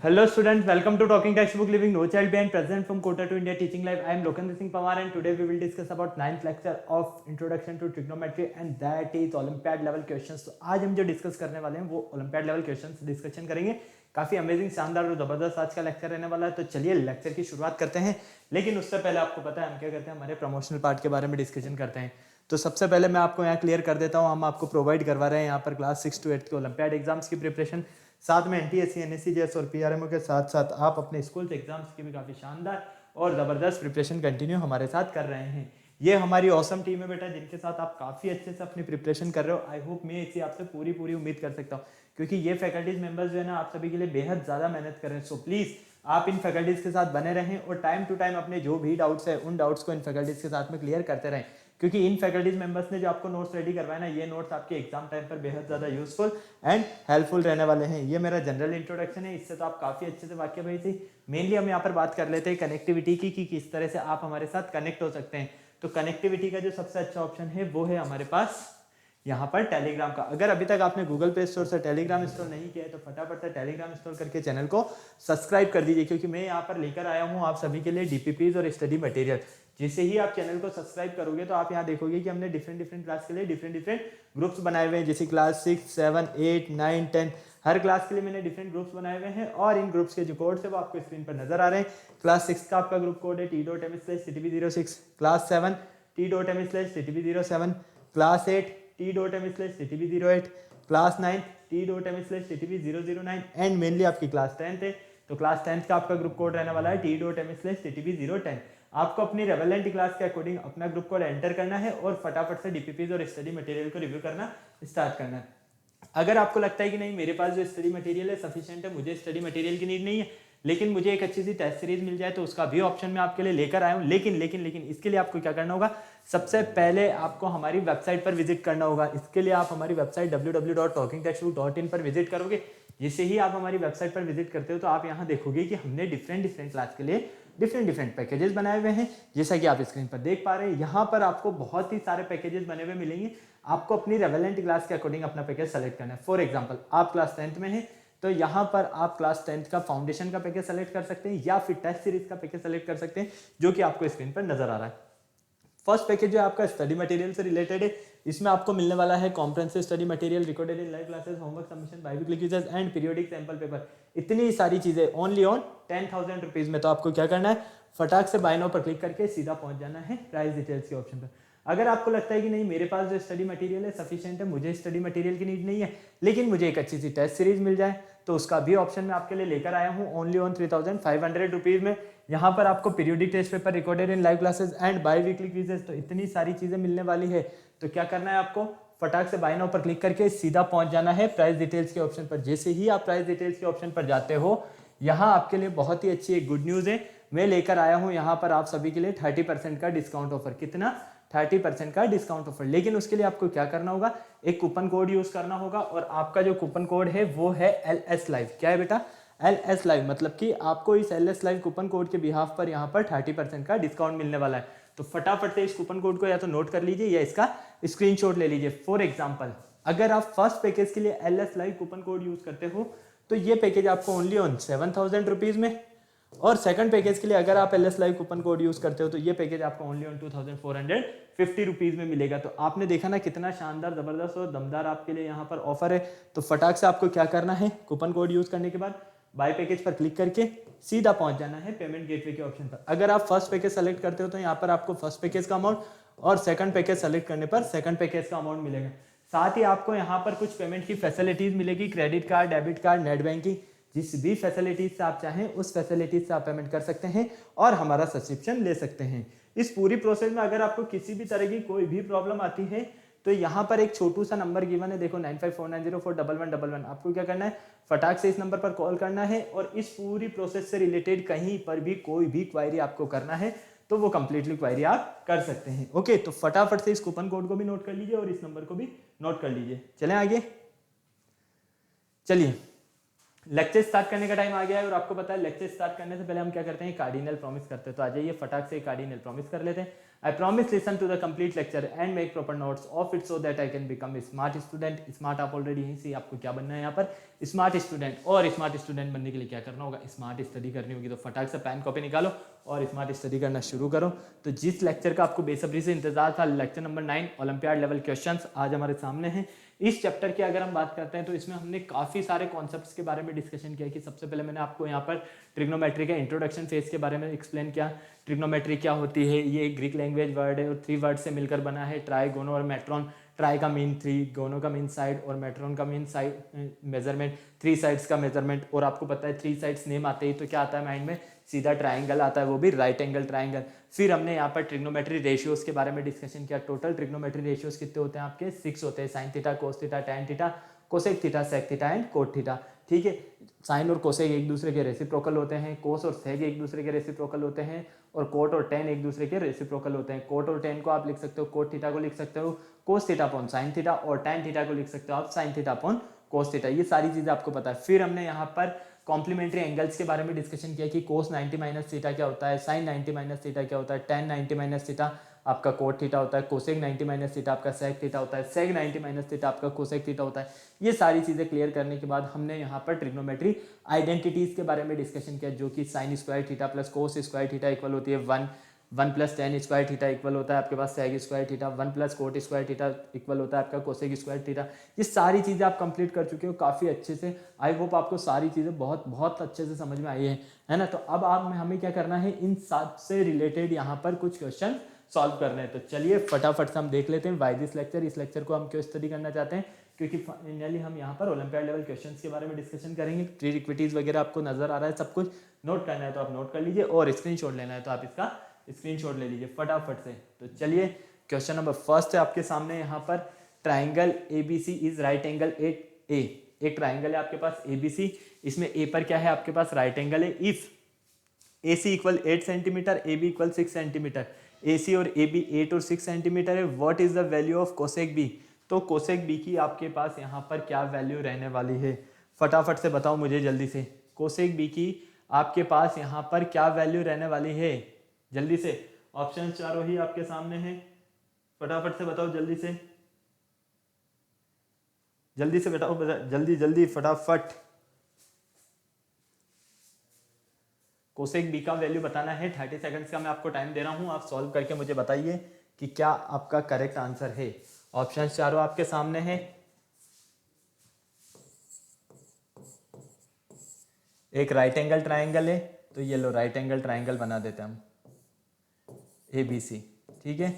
Hello students, welcome to Talking Textbook Living No Child Behind, present from Kota to India teaching live. I am Lokendra Singh Pawar and today we will discuss about 9th lecture of Introduction to Trigonometry and that is Olympiad level questions. तो आज हम जो discuss करने वाले हैं वो Olympiad level questions discussion करेंगे। काफी अमेजिंग, शानदार और जबरदस्त आज का लेक्चर रहने वाला है। तो चलिए लेक्चर की शुरुआत करते हैं, लेकिन उससे पहले आपको पता है हम क्या करते हैं, हमारे प्रमोशनल पार्ट के बारे में डिस्कशन करते हैं। तो सबसे पहले मैं आपको यहाँ क्लियर कर देता हूँ, हम आपको प्रोवाइड करवा रहे हैं यहाँ पर क्लास 6 to 8 के ओलंपियाड एग्जाम्स की प्रिपरेशन, साथ में एनटीएससी, एनएससी, जेएस और पीआरएमओ के साथ साथ आप अपने स्कूल एग्जाम्स की भी काफ़ी शानदार और ज़बरदस्त प्रिपरेशन कंटिन्यू हमारे साथ कर रहे हैं। ये हमारी ऑसम टीम है बेटा, जिनके साथ आप काफ़ी अच्छे से अपनी प्रिपरेशन कर रहे हो। आई होप मैं इसी आपसे पूरी उम्मीद कर सकता हूँ, क्योंकि ये फैकल्टीज मेंबर्स जो है ना आप सभी के लिए बेहद ज़्यादा मेहनत कर रहे हैं। सो प्लीज़ आप इन फैकल्टीज के साथ बने रहें और टाइम टू टाइम अपने जो भी डाउट्स है उन डाउट्स को इन फैकल्टीज के साथ में क्लियर करते रहें, क्योंकि इन फैकल्टीज मेंबर्स ने जो आपको नोट्स रेडी करवाए ना, ये नोट्स आपके एग्जाम टाइम पर बेहद ज़्यादा यूजफुल एंड हेल्पफुल रहने वाले हैं। ये मेरा जनरल इंट्रोडक्शन है, इससे तो आप काफ़ी अच्छे से वाकिफ भाई थी। मेनली हम यहाँ पर बात कर लेते हैं कनेक्टिविटी की कि किस तरह से आप हमारे साथ कनेक्ट हो सकते हैं। तो कनेक्टिविटी का जो सबसे अच्छा ऑप्शन है वो है हमारे पास यहाँ पर टेलीग्राम का। अगर अभी तक आपने गूगल प्ले स्टोर से टेलीग्राम इंस्टॉल नहीं किया है तो फटाफट से टेलीग्राम इंस्टॉल करके चैनल को सब्सक्राइब कर दीजिए, क्योंकि मैं यहाँ पर लेकर आया हूँ आप सभी के लिए डीपीपीज और स्टडी मटेरियल। जैसे ही आप चैनल को सब्सक्राइब करोगे तो आप यहाँ देखोगे कि हमने डिफरेंट क्लास के लिए डिफरेंट ग्रुप्स बनाए हुए हैं, जैसे क्लास 6, 7, 8, 9, 10 हर क्लास के लिए मैंने डिफरेंट ग्रुप्स बनाए हुए हैं और इन ग्रुप्स के जो कोड्स है वो आपको स्क्रीन पर नजर आ रहे हैं। क्लास 6 का आपका ग्रुप कोड है t.m/ctb06, class 7 t.m/ctb07, class 8 t.m/ctb08, class 9 t.m/ctb009 and mainly आपकी क्लास 10th है। तो क्लास 10th का आपका ग्रुप कोड रहने वाला है t.m/ctb010। आपको अपनी रेलेवेंट क्लास के अकॉर्डिंग अपना ग्रुप कोड एंटर करना है और फटाफट से डीपीपीज और स्टडी मटेरियल को रिव्यू करना स्टार्ट करना है। अगर आपको लगता है कि नहीं मेरे पास जो स्टडी मटेरियल है सफिशिएंट है, मुझे स्टडी मटेरियल की नीड नहीं है, लेकिन मुझे एक अच्छी सी टेस्ट सीरीज मिल जाए, तो उसका भी ऑप्शन मैं आपके लिए लेकर आया हूँ। लेकिन इसके लिए आपको क्या करना होगा, सबसे पहले आपको हमारी वेबसाइट पर विजिट करना होगा। इसके लिए आप हमारी वेबसाइट www.talkingtextbook.in पर विजिट करोगे। जैसे ही आप हमारी वेबसाइट पर विजिट करते हो तो आप यहाँ देखोगे कि हमने डिफरेंट क्लास के लिए डिफरेंट पैकेजेस बनाए हुए हैं। जैसा कि आप स्क्रीन पर देख पा रहे हैं, यहाँ पर आपको बहुत ही सारे पैकेजेस बने हुए मिलेंगे। आपको अपनी रेलेवेंट क्लास के अकॉर्डिंग अपना पैकेज सेलेक्ट करना है। फॉर एग्जांपल आप क्लास 10th में हैं तो यहाँ पर आप क्लास 10th का फाउंडेशन का पैकेज सेलेक्ट कर सकते हैं या फिर टेस्ट सीरीज का पैकेज सेलेक्ट कर सकते हैं, जो कि आपको स्क्रीन पर नजर आ रहा है। फर्स्ट पैकेज जो है आपका स्टडी मटेरियल से रिलेटेड है। इसमें आपको मिलने वाला है comprehensive study material, recorded in live classes, homework submission, biweekly quizzes and periodic sample paper. इतनी सारी चीजें ओनली ऑन 10,000 रुपीज में। तो आपको क्या करना है, फटाक से बाय नाउ पर क्लिक करके सीधा पहुंच जाना है प्राइस डिटेल्स के ऑप्शन पर। अगर आपको लगता है कि नहीं मेरे पास जो स्टडी मटेरियल है सफिशिएंट है, मुझे स्टडी मटेरियल की नीड नहीं है, लेकिन मुझे एक अच्छी सी टेस्ट सीरीज मिल जाए, तो उसका भी ऑप्शन मैं आपके लिए लेकर आया हूँ ओनली ऑन 3,500 रुपीज में। यहाँ पर आपको periodic test paper, recorded in live classes and biweekly quizzes, तो इतनी सारी चीजें मिलने वाली है। तो क्या करना है, आपको फटाक से बाय नाउ पर क्लिक करके सीधा पहुंच जाना है प्राइस डिटेल्स के ऑप्शन पर। जैसे ही आप प्राइस डिटेल्स के ऑप्शन पर जाते हो, यहाँ आपके लिए बहुत ही अच्छी एक गुड न्यूज है। मैं लेकर आया हूँ यहाँ पर आप सभी के लिए 30% का डिस्काउंट ऑफर। कितना? 30% का डिस्काउंट ऑफर। लेकिन उसके लिए आपको क्या करना होगा, एक कूपन कोड यूज करना होगा और आपका जो कूपन कोड है वो है LS लाइव। क्या है बेटा? LS लाइव, मतलब कि आपको इस LS लाइव कूपन कोड के बिहाफ पर यहाँ पर 30% का डिस्काउंट मिलने वाला है। तो फटाफट से इस कूपन कोड को या तो नोट कर लीजिए या इसका स्क्रीनशॉट ले लीजिए। फॉर एग्जांपल अगर आप फर्स्ट पैकेज के लिए LS live coupon code use करते हो तो ये पैकेज आपको ओनली ऑन 7,000 रुपीज में, और सेकंड पैकेज के लिए अगर आप LS live coupon code use करते हो तो ये पैकेज आपको ओनली ऑन 2,450 रुपीज में मिलेगा। तो आपने देखा ना कितना शानदार, जबरदस्त और दमदार आपके लिए यहाँ पर ऑफर है। तो फटाक से आपको क्या करना है, कूपन कोड यूज करने के बाद बाय पैकेज पर क्लिक करके सीधा पहुंच जाना है पेमेंट गेटवे के ऑप्शन पर। अगर आप फर्स्ट पैकेज सेलेक्ट करते हो तो यहाँ पर आपको फर्स्ट पैकेज का अमाउंट और सेकंड पैकेज सेलेक्ट करने पर सेकंड पैकेज का अमाउंट मिलेगा। साथ ही आपको यहाँ पर कुछ पेमेंट की फैसिलिटीज मिलेगी, credit card, debit card, net banking, जिस भी फैसिलिटीज से आप चाहें उस फैसिलिटीज से आप पेमेंट कर सकते हैं और हमारा सब्सक्रिप्शन ले सकते हैं। इस पूरी प्रोसेस में अगर आपको किसी भी तरह की कोई भी प्रॉब्लम आती है तो यहाँ पर एक छोटू सा नंबर गिवन है, देखो 9549041111। आपको क्या करना है, फटाक से इस नंबर पर कॉल करना है और इस पूरी प्रोसेस से रिलेटेड कहीं पर भी कोई भी क्वायरी आपको करना है तो वो कंप्लीटली क्वायरी आप कर सकते हैं। ओके, तो फटाफट से इस कूपन कोड को भी नोट कर लीजिए और इस नंबर को भी नोट कर लीजिए। चलें आगे, चलिए लेक्चर स्टार्ट करने का टाइम आ गया है और आपको पता है लेक्चर स्टार्ट करने से पहले हम क्या करते हैं, कार्डिनल प्रॉमिस करते हैं। तो आ जाइए फटाक से कार्डिनल प्रॉमिस कर लेते हैं। I promise listen to the complete lecture and make proper notes of it so that I can become smart student. Smart आप ऑलरेडी यहीं से, आपको क्या बनना है यहाँ पर, स्मार्ट स्टूडेंट। और स्मार्ट स्टूडेंट बनने के लिए क्या करना होगा, स्मार्ट स्टडी करनी होगी। तो फटाक से पेन कॉपी निकालो और स्मार्ट स्टडी करना शुरू करो। तो जिस लेक्चर का आपको बेसब्री से इंतजार था, lecture number 9 olympiad level questions, आज हमारे सामने हैं। इस चैप्टर की अगर हम बात करते हैं तो इसमें हमने काफ़ी सारे कॉन्सेप्ट्स के बारे में डिस्कशन किया। कि सबसे पहले मैंने आपको यहाँ पर ट्रिग्नोमेट्री के इंट्रोडक्शन फेज के बारे में एक्सप्लेन किया। ट्रिग्नोमेट्री क्या होती है, ये ग्रीक लैंग्वेज वर्ड है और 3 वर्ड से मिलकर बना है, ट्राई, गोनो और मेट्रॉन। ट्राई का मीन 3, गोनो का मीन साइड और मेट्रॉन का मीन साइड मेजरमेंट, 3 साइड्स का मेजरमेंट। और आपको पता है 3 साइड्स नेम आते ही तो क्या आता है माइंड में, सीधा ट्राइंगल आता है, वो भी राइट एंगल ट्राइंगल। फिर हमने यहाँ पर ट्रिग्नोमेट्री रेशियोज के बारे में डिस्कशन किया। टोटल ट्रिग्नोमेट्री रेशियोज कितने होते हैं आपके, 6 होते हैं। Sine theta, cos theta, tan theta, cosec theta, sec theta and cot theta. ठीक है, साइन और कोसेक एक दूसरे के रेसिप्रोकल होते हैं, कोस और सेक एक दूसरे के रेसिप्रोकल होते हैं, और कोट और टेन एक दूसरे के रेसिप्रोकल होते हैं। कोट और टेन को आप लिख सकते हो, कोट थीटा को लिख सकते हो cos theta upon sine theta, और टैन थीटा को लिख सकते हो आप sine theta upon cos theta. ये सारी चीजें आपको पता है। फिर हमने यहाँ पर कॉम्प्लीमेंट्री एंगल्स के बारे में डिस्कशन किया कि कोस 90 माइनस थीटा क्या होता है, साइन 90 माइनस थीटा क्या होता है, टैन 90 माइनस थीटा आपका कोट थीटा होता है, कोसेक 90 माइनस थीटा आपका सेक थीटा होता है, सेक 90 माइनस थीटा आपका कोसेक थीटा होता है। ये सारी चीजें क्लियर करने के बाद हमने यहाँ पर ट्रिग्नोमेट्री आइडेंटिटीज के बारे में डिस्कशन किया, जो कि sine square theta plus cos square theta equal होती है 1, 1 plus tan square theta equal होता है आपके पास sec square theta, 1 plus cot square theta equal होता है आपका कोसेक स्क्वायर थीटा। ये सारी चीज़ें आप कंप्लीट कर चुके हो काफ़ी अच्छे से। आई होप आपको सारी चीज़ें बहुत बहुत अच्छे से समझ में आई है ना। तो अब आप हमें क्या करना है, इन सब से रिलेटेड यहाँ पर कुछ क्वेश्चन सॉल्व करने हैं। तो चलिए फटाफट से हम देख लेते हैं वाई दिस लेक्चर। इस लेक्चर को हम क्यों स्टडी करना चाहते हैं, क्योंकि फाइनली हम यहाँ पर ओलंपियाड लेवल क्वेश्चंस के बारे में डिस्कशन करेंगे। ट्री इक्विटीज वगैरह आपको नजर आ रहा है, सब कुछ नोट करना है तो आप नोट कर लीजिए, और स्क्रीनशॉट लेना है तो आप इसका स्क्रीनशॉट ले लीजिए फटाफट से। तो चलिए क्वेश्चन नंबर फर्स्ट है आपके सामने यहाँ पर, triangle ABC is right angle at A. एक ट्राइंगल है आपके पास एबीसी, इसमें ए पर क्या है आपके पास, राइट एंगल है। If A C equal 8 centimetre, A B equal 6 centimetre, A C और ए बी 8 और 6 सेंटीमीटर है, what is the value of cosec B. तो कोसेक बी की आपके पास यहाँ पर क्या वैल्यू रहने वाली है, फटाफट से बताओ मुझे जल्दी से। कोसेक बी की आपके पास यहाँ पर क्या वैल्यू रहने वाली है, जल्दी से। ऑप्शन चारों ही आपके सामने हैं, फटाफट से बताओ जल्दी से, जल्दी से बताओ, जल्दी जल्दी फटाफट। कोसेक बी का वैल्यू बताना है, 30 सेकंड्स का मैं आपको टाइम दे रहा हूं, आप सॉल्व करके मुझे बताइए कि क्या आपका करेक्ट आंसर है। ऑप्शन चारों आपके सामने हैं। एक राइट एंगल ट्राइंगल है, तो ये लो राइट एंगल ट्राइंगल बना देते हैं हम, ए बी सी। ठीक है,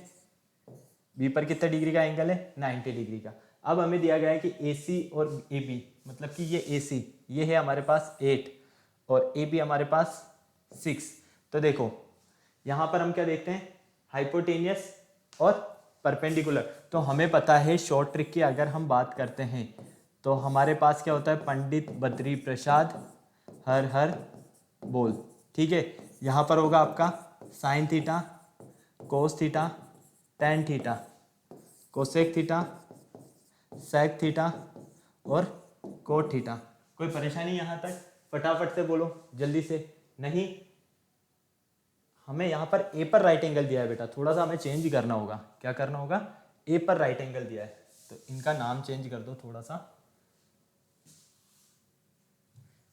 बी पर कितने डिग्री का एंगल है, 90 डिग्री का। अब हमें दिया गया है कि ए सी और ए बी, मतलब कि ये ए सी ये है हमारे पास 8 और ए बी हमारे पास 6। तो देखो यहाँ पर हम क्या देखते हैं, हाइपोटेनियस और परपेंडिकुलर। तो हमें पता है शॉर्ट ट्रिक की अगर हम बात करते हैं तो हमारे पास क्या होता है, पंडित बद्री प्रसाद हर हर बोल। ठीक है, यहाँ पर होगा आपका sine theta, cos theta, tan theta, cosec theta, sec theta और कोट थीटा। कोई परेशानी यहाँ तक, फटाफट से बोलो जल्दी से। नहीं, हमें यहाँ पर ए पर राइट एंगल दिया है बेटा, थोड़ा सा हमें चेंज करना होगा। क्या करना होगा, ए पर राइट एंगल दिया है तो इनका नाम चेंज कर दो थोड़ा सा,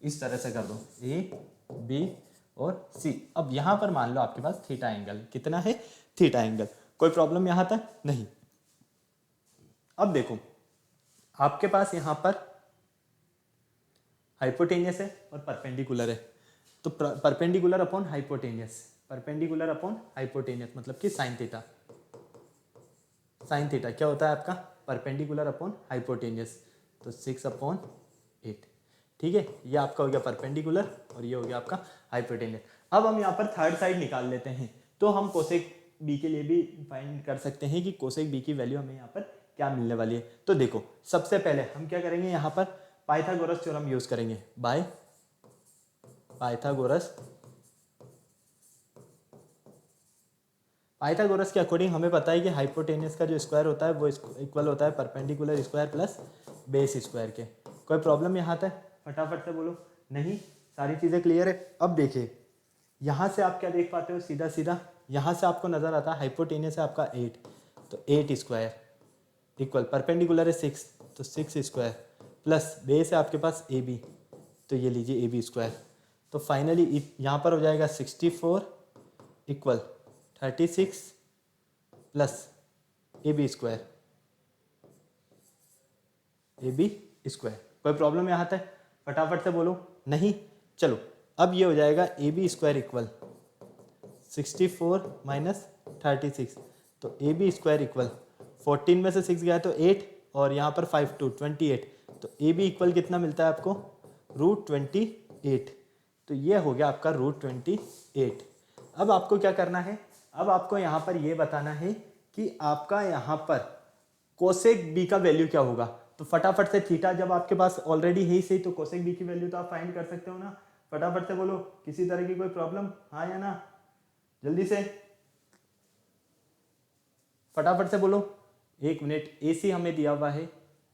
इस तरह से कर दो, ए बी और सी। अब यहाँ पर मान लो आपके पास थीटा एंगल कितना है, थीटा एंगल। कोई प्रॉब्लम यहाँ तक नहीं। अब देखो आपके पास यहाँ पर हाइपोटेनियस है और परपेंडिकुलर है, तो perpendicular upon hypotenuse, perpendicular upon hypotenuse मतलब कि साइन थीटा। साइन थीटा क्या होता है आपका, परपेंडिकुलर अपॉन हाइपोटेनियस, तो 6/8। ठीक है, ये आपका हो गया परपेंडिकुलर और ये हो गया आपका हाइपोटेनियस। अब हम यहाँ पर थर्ड साइड निकाल लेते हैं, तो हम कोसेक बी के लिए भी फाइंड कर सकते हैं कि कोसेक बी की वैल्यू हमें यहाँ पर क्या मिलने वाली है। तो देखो सबसे पहले हम क्या करेंगे, यहाँ पर पाइथागोरस थ्योरम यूज करेंगे, बाय पाइथागोरस। पाइथागोरस के अकॉर्डिंग हमें पता है कि हाइपोटेनियस का जो स्क्वायर होता है वो इक्वल होता है perpendicular square plus base square के। कोई प्रॉब्लम यहाँ तक, फटाफट से बोलो। नहीं, सारी चीज़ें क्लियर है। अब देखिए यहाँ से आप क्या देख पाते हो, सीधा सीधा यहाँ से आपको नज़र आता है हाइपोटेनियस है आपका 8, तो 8 स्क्वायर इक्वल परपेंडिकुलर है 6, तो 6 स्क्वायर प्लस बेस है आपके पास ए बी, तो ये लीजिए ए बी स्क्वायर। तो फाइनली यहाँ पर हो जाएगा 64 equal 36 plus A B square, A B square. कोई प्रॉब्लम यहाँ तक? फटाफट से बोलो। नहीं? चलो अब ये हो जाएगा A B square equal 64 minus 36, तो ए बी स्क्वायर इक्वल 14 में से 6 गया तो 8 और यहाँ पर 5 2 28, तो ए बी इक्वल कितना मिलता है आपको? √28। तो ये हो गया आपका √28। अब आपको क्या करना है? अब आपको यहाँ पर ये बताना है कि आपका यहाँ पर कोसेक बी का वैल्यू क्या होगा। तो फटाफट से थीटा जब आपके पास ऑलरेडी है ही सही, तो कोसेक बी की वैल्यू तो आप फाइंड कर सकते हो ना। फटाफट से बोलो, किसी तरह की कोई प्रॉब्लम? हाँ या ना? जल्दी से फटाफट से बोलो। 1 मिनट, एसी हमें दिया हुआ है।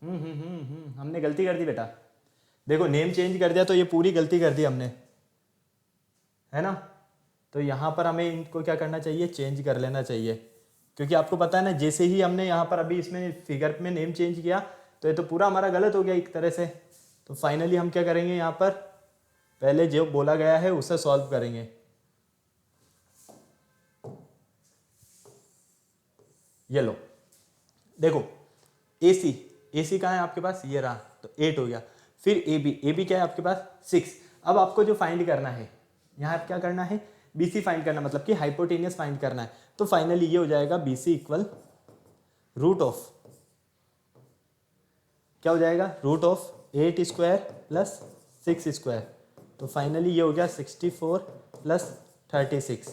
हमने गलती कर दी बेटा। देखो नेम चेंज कर दिया तो ये पूरी गलती कर दी हमने, है ना। तो यहाँ पर हमें इनको क्या करना चाहिए? चेंज कर लेना चाहिए, क्योंकि आपको पता है ना जैसे ही हमने यहाँ पर अभी इसमें फिगर में नेम चेंज किया तो ये तो पूरा हमारा गलत हो गया एक तरह से। तो फाइनली हम क्या करेंगे? यहाँ पर पहले जो बोला गया है उसे सॉल्व करेंगे। ये लो, देखो AC कहाँ है आपके पास? ये रहा, तो 8 हो गया। फिर AB क्या है आपके पास? 6। अब आपको जो फाइंड करना है, यहाँ क्या करना है? BC फाइंड करना, मतलब कि हाइपोटेनियस फाइंड करना है। तो फाइनली ये हो जाएगा BC इक्वल रूट ऑफ, क्या हो जाएगा? Root of 8 square plus 6 square. तो फाइनली ये हो गया 64 प्लस 36,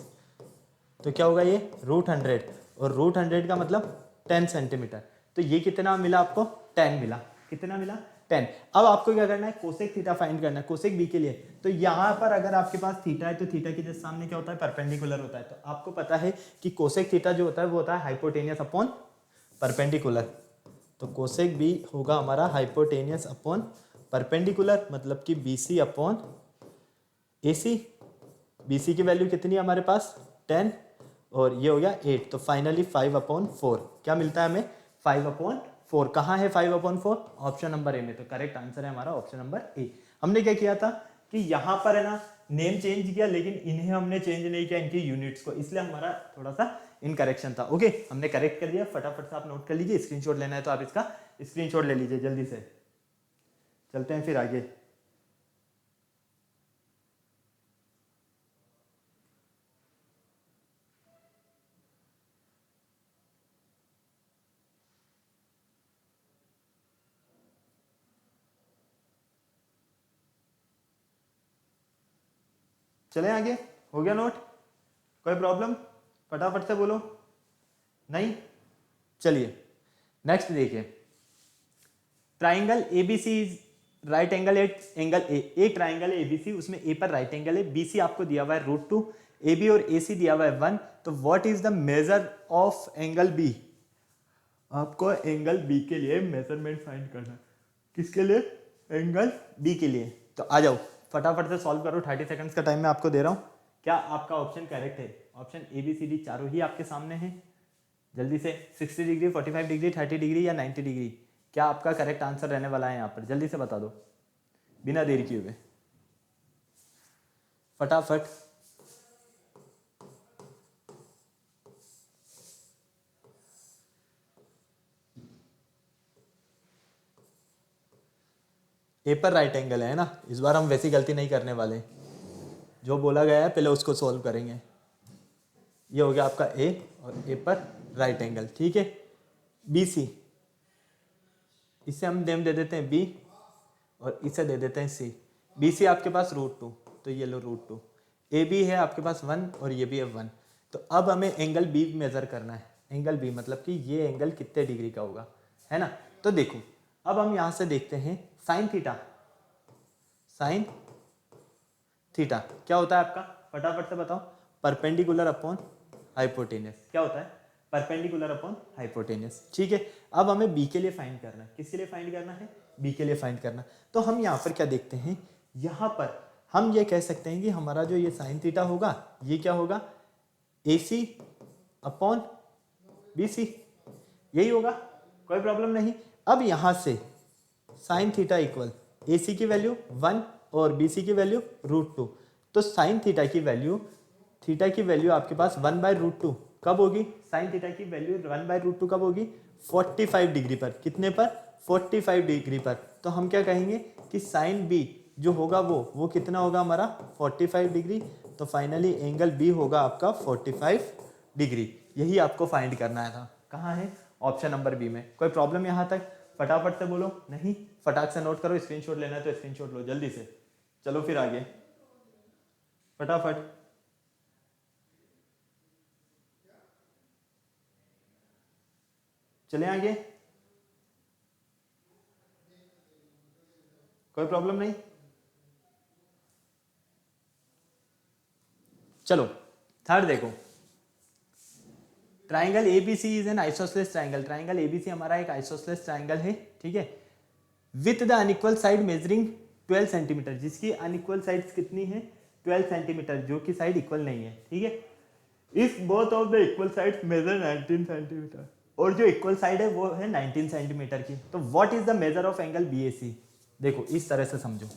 तो क्या होगा ये? √100, और √100 का मतलब 10 सेंटीमीटर। तो ये कितना मिला आपको? 10 मिला। कितना मिला? 10। अब आपको क्या करना है? कोसेक थीटा फाइंड करना है, कोसेक बी के लिए। तो यहाँ पर अगर आपके पास थीटा है तो थीटा के जस्ट सामने क्या होता है? परपेंडिकुलर होता है। तो आपको पता है कि कोसेक थीटा जो होता है वो होता है हाइपोटेनियस अपॉन परपेंडिकुलर। तो कोसेक बी होगा हमारा हाइपोटेनियस अपॉन परपेंडिकुलर, मतलब कि BC अपॉन AC। BC की वैल्यू कितनी है हमारे पास? 10, और ये हो गया 8। तो फाइनली 5/4 क्या मिलता है हमें? 5/4। कहाँ है 5/4? ऑप्शन नंबर ए में। तो करेक्ट आंसर है हमारा ऑप्शन नंबर ए। हमने क्या किया था कि यहाँ पर है ना नेम चेंज किया, लेकिन इन्हें हमने चेंज नहीं किया, इनकी यूनिट्स को, इसलिए हमारा थोड़ा सा इनकरेक्शन था। ओके, हमने करेक्ट कर दिया। फटाफट से आप नोट कर लीजिए, स्क्रीनशॉट लेना है तो आप इसका स्क्रीनशॉट ले लीजिए। जल्दी से चलते हैं फिर आगे। चले आगे? हो गया नोट? कोई प्रॉब्लम? फटाफट से बोलो। नहीं? चलिए नेक्स्ट देखिए। Triangle ABC is right angle at angle A. एक ट्राइंगल है ABC, उसमें A पर राइट एंगल है, BC आपको दिया हुआ है √2, AB और AC दिया हुआ है 1। तो what is the measure of angle B? आपको एंगल B के लिए मेजरमेंट फाइंड करना है। किसके लिए? एंगल B के लिए। तो आ जाओ फटाफट से सॉल्व करो। 30 सेकंड्स का टाइम मैं आपको दे रहा हूँ। क्या आपका ऑप्शन करेक्ट है? ऑप्शन ABCD चारों ही आपके सामने हैं। जल्दी से 60 डिग्री, 45 डिग्री, 30 डिग्री या 90 डिग्री, क्या आपका करेक्ट आंसर रहने वाला है यहाँ पर? जल्दी से बता दो बिना देरी किए हुए, फटाफट। ए पर राइट एंगल है ना, इस बार हम वैसी गलती नहीं करने वाले। जो बोला गया है पहले उसको सॉल्व करेंगे। ये हो गया आपका ए, और ए पर राइट एंगल, ठीक है। BC, इसे हम नेम दे देते हैं B, और इसे दे देते हैं C। BC आपके पास √2, तो ये लो √2। AB है आपके पास 1, और ये भी है 1। तो अब हमें एंगल B मेजर करना है। एंगल B मतलब कि ये एंगल कितने डिग्री का होगा, है ना। तो देखो अब हम यहाँ से देखते हैं साइन थीटा। साइन थीटा क्या होता है आपका? फटाफट से बताओ। Perpendicular upon hypotenuse. क्या होता है? परपेंडिकुलर अपॉन हाइपोटेनियस, ठीक है। अब हमें B के लिए फाइंड करना है। किसके लिए फाइंड करना है? B के लिए फाइंड करना। तो हम यहाँ पर क्या देखते हैं? यहाँ पर हम ये कह सकते हैं कि हमारा जो ये साइन थीटा होगा, ये क्या होगा? AC अपॉन BC, यही होगा, कोई प्रॉब्लम नहीं। अब यहाँ से साइन थीटा इक्वल AC की वैल्यू 1 और BC की वैल्यू √2, तो साइन थीटा की वैल्यू आपके पास 1/√2 कब होगी? साइन थीटा की वैल्यू 1/√2 कब होगी? 45 डिग्री पर। कितने पर? 45 डिग्री पर। तो हम क्या कहेंगे कि साइन B जो होगा वो कितना होगा हमारा? 45 डिग्री। तो फाइनली एंगल B होगा आपका 45 डिग्री। यही आपको फाइंड करना था। कहाँ है? ऑप्शन नंबर बी में। कोई प्रॉब्लम यहाँ तक? फटाफट से बोलो। नहीं? फटाक से नोट करो, स्क्रीनशॉट लेना है तो स्क्रीनशॉट लो जल्दी से। चलो फिर आगे फटाफट। चले आगे, कोई प्रॉब्लम नहीं। चलो थर्ड देखो, triangle ABC is an isosceles triangle. Triangle ABC हमारा एक आइसोसेलेस ट्राइंगल है, ठीक है, with the unequal side measuring 12 centimetre, जिसकी अनइक्वल साइड्स कितनी है? 12 सेंटीमीटर, जो कि साइड इक्वल नहीं है, ठीक है। If both of the equal sides measure 19 centimetre, और जो इक्वल साइड है वो है 19 सेंटीमीटर की, तो what is the measure of angle BAC? देखो इस तरह से समझो,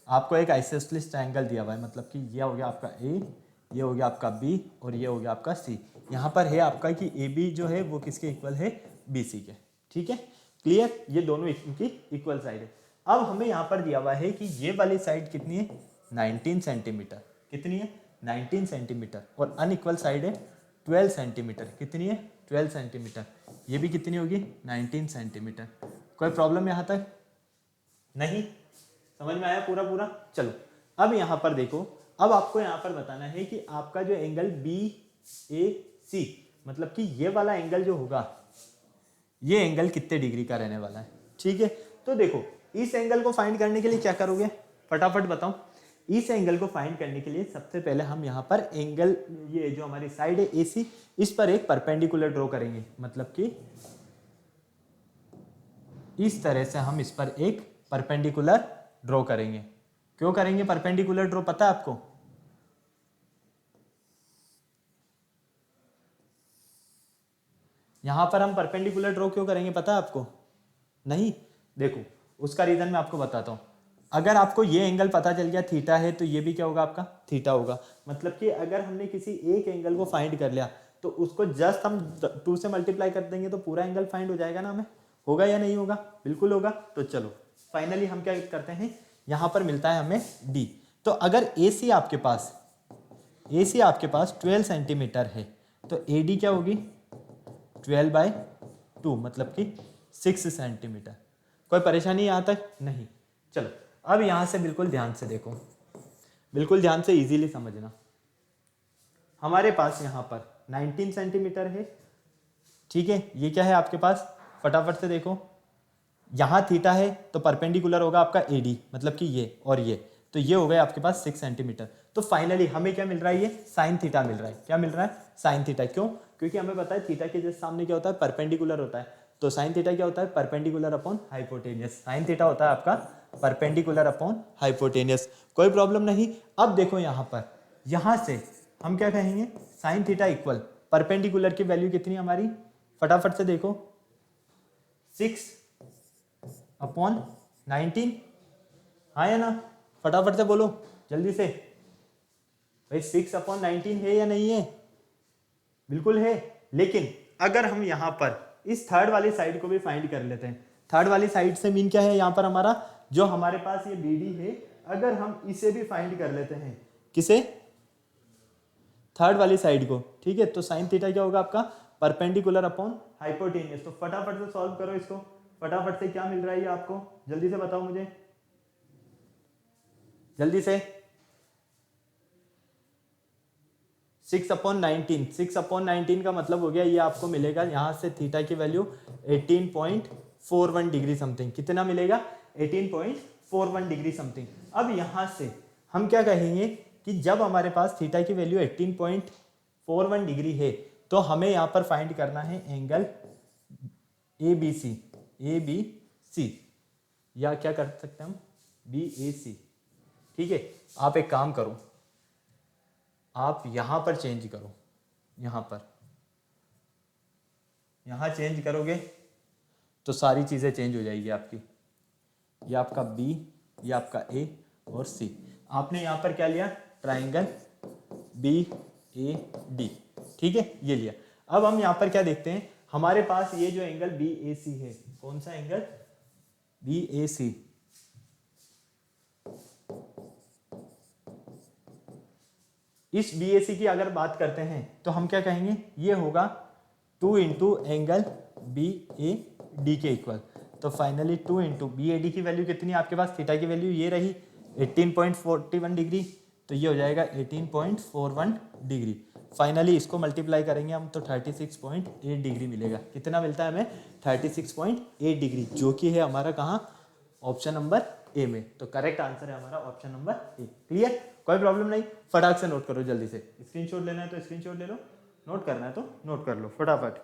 आपको एक आइसोसेलेस ट्राइंगल दिया हुआ है, मतलब कि ये हो गया आपका ए, ये हो गया आपका बी, और ये हो गया आपका सी। यहाँ पर है आपका कि ए बी जो है वो किसके इक्वल है? बी सी के, ठीक है, क्लियर। ये दोनों इनकी इक्वल साइड है। अब हमें यहाँ पर दिया हुआ है कि ये वाली साइड कितनी है? 19 सेंटीमीटर। कितनी है? 19 सेंटीमीटर। और अनइक्वल साइड है 12 सेंटीमीटर। कितनी है? 12 सेंटीमीटर। ये भी कितनी होगी? 19 सेंटीमीटर। कोई प्रॉब्लम यहाँ तक? नहीं? समझ में आया पूरा पूरा? चलो अब यहाँ पर देखो, अब आपको यहाँ पर बताना है कि आपका जो एंगल बी ए सी, मतलब कि ये वाला एंगल जो होगा, ये एंगल कितने डिग्री का रहने वाला है, ठीक है। तो देखो इस एंगल को फाइंड करने के लिए क्या करोगे? फटाफट बताओ। इस एंगल को फाइंड करने के लिए सबसे पहले हम यहाँ पर एंगल, ये जो हमारी साइड है एसी, इस पर एक परपेंडिकुलर ड्रॉ करेंगे, मतलब कि इस तरह से हम इस पर एक परपेंडिकुलर ड्रॉ करेंगे। क्यों करेंगे परपेंडिकुलर ड्रॉ, पता है आपको? यहां पर हम परपेंडिकुलर ड्रॉ क्यों करेंगे पता है आपको? नहीं? देखो उसका रीजन मैं आपको बताता हूं। अगर आपको ये एंगल पता चल गया थीटा है, तो ये भी क्या होगा आपका? थीटा होगा। मतलब कि अगर हमने किसी एक एंगल को फाइंड कर लिया, तो उसको जस्ट हम 2 से मल्टीप्लाई कर देंगे तो पूरा एंगल फाइंड हो जाएगा ना हमें। होगा या नहीं होगा? बिल्कुल होगा। तो चलो फाइनली हम क्या करते हैं, यहां पर मिलता है हमें डी। तो अगर ए सी आपके पास 12 सेंटीमीटर है, तो ए डी क्या होगी? 12/2, मतलब कि 6 सेंटीमीटर। कोई परेशानी यहाँ तक? नहीं? चलो अब यहाँ से बिल्कुल ध्यान से देखो, बिल्कुल ध्यान से इजीली समझना। हमारे पास यहाँ पर 19 सेंटीमीटर है, ठीक है। ये क्या है आपके पास? फटाफट से देखो, यहाँ थीटा है तो परपेंडिकुलर होगा आपका एडी, मतलब कि ये और ये, तो ये हो गया आपके पास 6 सेंटीमीटर। तो फाइनली हमें क्या मिल रहा है? ये साइन थीटा मिल रहा है। क्या मिल रहा है? Sine theta. क्यों? क्योंकि हमें पता है थीटा के जस्ट सामने क्या होता है? परपेंडिकुलर होता है। तो साइन थीटा क्या होता है? Perpendicular upon hypotenuse. Sine theta होता है आपका परपेंडिकुलर अपॉन हाइपोटेनियस। कोई प्रॉब्लम नहीं। अब देखो यहाँ पर, यहाँ से हम क्या कहेंगे? साइन थीटा इक्वल परपेंडिकुलर की वैल्यू कितनी हमारी? फटाफट से देखो, 6/19। हाँ या ना? फटाफट से बोलो जल्दी से भाई, 6/19 है या नहीं है? बिल्कुल है। लेकिन अगर हम यहाँ पर इस थर्ड वाली साइड को भी फाइंड कर लेते हैं, थर्ड वाली साइड से मीन क्या है यहाँ पर हमारा, जो हमारे पास ये बी डी है, अगर हम इसे भी फाइंड कर लेते हैं, किसे? थर्ड वाली साइड को, ठीक है। तो साइन थीटा क्या होगा आपका? Perpendicular upon hypotenuse. तो फटाफट से सॉल्व करो इसको। फटाफट से क्या मिल रहा है ये आपको? जल्दी से बताओ मुझे, जल्दी से। 6/19, 6/19 का मतलब हो गया ये आपको मिलेगा यहाँ से थीटा की वैल्यू 18.41 डिग्री समथिंग। कितना मिलेगा? 18.41 डिग्री समथिंग। अब यहाँ से हम क्या कहेंगे कि जब हमारे पास थीटा की वैल्यू 18.41 डिग्री है, तो हमें यहाँ पर फाइंड करना है एंगल ए बी सी, या क्या कर सकते हैं हम? बी ए सी, ठीक है। आप एक काम करो, आप यहां पर चेंज करो, यहाँ पर, यहाँ चेंज करोगे तो सारी चीज़ें चेंज हो जाएगी आपकी। ये आपका बी, ये आपका ए और सी। आपने यहाँ पर क्या लिया, ट्राइंगल बी ए डी, ठीक है, ये लिया। अब हम यहाँ पर क्या देखते हैं, हमारे पास ये जो एंगल बी ए सी है, कौन सा एंगल, बी ए सी, इस बी ए सी की अगर बात करते हैं तो हम क्या कहेंगे, ये होगा 2 into angle B A D के इक्वल। तो finally 2 into B A D की वैल्यू कितनी है आपके पास, थीटा की वैल्यू ये रही 18.41 डिग्री, तो ये हो जाएगा 18.41 डिग्री। फाइनली इसको मल्टीप्लाई करेंगे हम तो 36.8 डिग्री मिलेगा। कितना मिलता है हमें, 36.8 डिग्री, जो कि है हमारा कहाँ, ऑप्शन नंबर ए में। तो करेक्ट आंसर है हमारा ऑप्शन नंबर ए। क्लियर, कोई प्रॉब्लम नहीं, फटाक से नोट करो जल्दी से। स्क्रीनशॉट लेना है तो स्क्रीनशॉट ले लो, नोट करना है तो नोट कर लो फटाफट।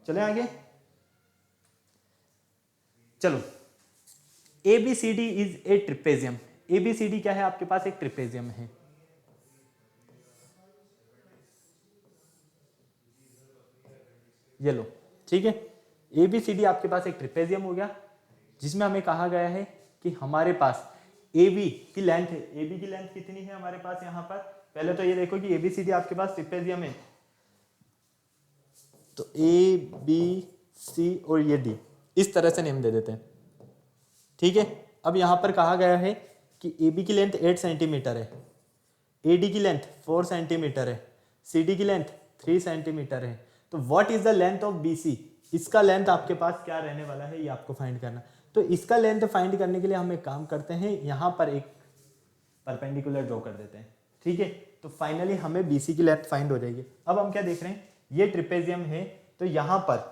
चले आगे, चलो। ABCD is a trapezium. ABCD क्या है आपके पास, एक ट्रिपेजियम है। ये लो, ठीक है, ABCD आपके पास एक ट्रिपेजियम हो गया, जिसमें हमें कहा गया है कि हमारे पास AB की लेंथ है। AB की लेंथ कितनी है हमारे पास यहाँ पर, पहले तो ये देखो कि ABCD आपके पास ट्रिपेजियम है, तो ABC और ये D, इस तरह से नेम दे देते हैं, ठीक है। अब यहाँ पर कहा गया है कि AB की लेंथ 8 सेंटीमीटर है, AD की लेंथ 4 सेंटीमीटर है, CD की लेंथ 3 सेंटीमीटर है। तो what is the length of BC, इसका लेंथ आपके पास क्या रहने वाला है, ये आपको फाइंड करना। तो इसका लेंथ फाइंड करने के लिए हम एक काम करते हैं, यहाँ पर एक परपेंडिकुलर ड्रॉ कर देते हैं, ठीक है। तो फाइनली हमें BC की लेंथ फाइंड हो जाएगी। अब हम क्या देख रहे हैं, ये ट्रिपेजियम है, तो यहाँ पर